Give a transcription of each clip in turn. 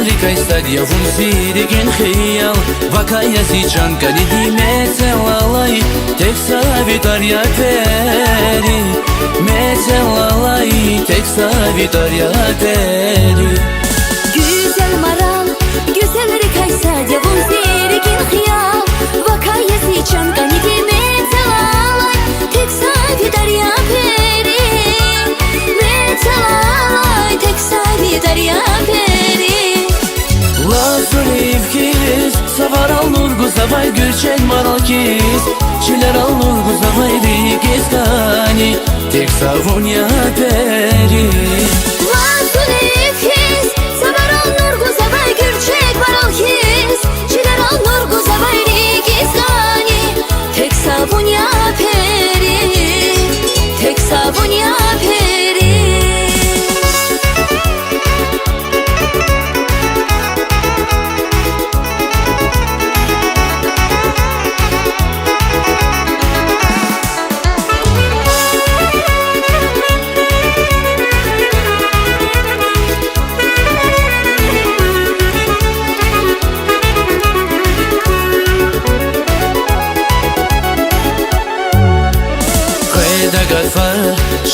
Ликай стадия вун сиригин хиял Вакая зичан кали диметелалай Teksa vitória teri Metelalay teksa vitória teri Güzel maral, güzel rikaysa Devun zirgin hiyal Vakaya zichan kanidi metelalay Teksa vitória teri Metelalay teksa vitória teri Lazurivkiz Savar al nurgu zavay gülçen maral kiz Çiler al nurgu zavay rigiz kani Tek savunya teri Lazurivkiz Savar al nurgu zavay gülçek maral kiz Çiler al nurgu zavay rigiz kani Tek savunya peri Tek savunya peri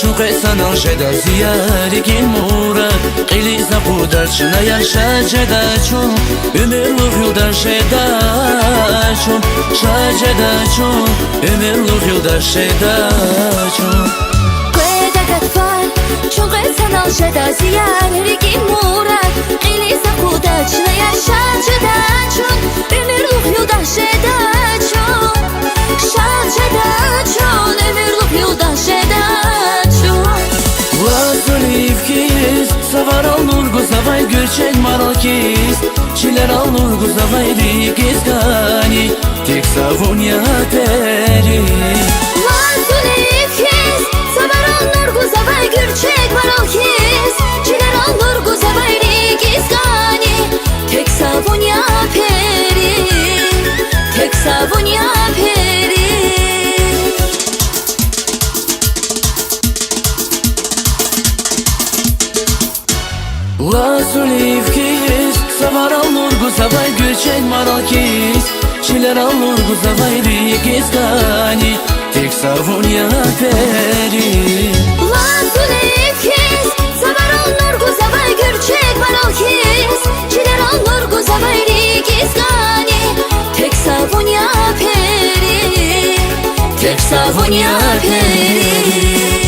Şuqe sanal şeda ziyarigin mura Qili zapudar şına yaşa ceda çun Ömürlük yıldar şeda çun Şaceda çun Ömürlük yıldar şeda çun Qeda gatfar Şuqe sanal şeda ziyarigin mura Qili zapudar şına yaşa ceda çun Ömürlük yıldar şeda çun Şaceda çun Ömürlük yıldar şeda Lazurivkiz Savar al nurgu zavay gülçen maral kiz Çiler al nurgu zavay rigiz kani Tek savunya teri Lazurivkiz Savar al nurgu zavay gülçek maral kiz Çiler al nurgu zavay rigiz kani Tek savunya peri Tek savunya peri Lazurivkiz Savar al nurgu zavay gülçen maral kiz Çiler al nurgu zavay rigiz kani Tek savunya teri Lazurivkiz Savar al nurgu zavay gülçek maral kiz Çiler al nurgu zavay rigiz kani Tek savunya peri Tek savunya peri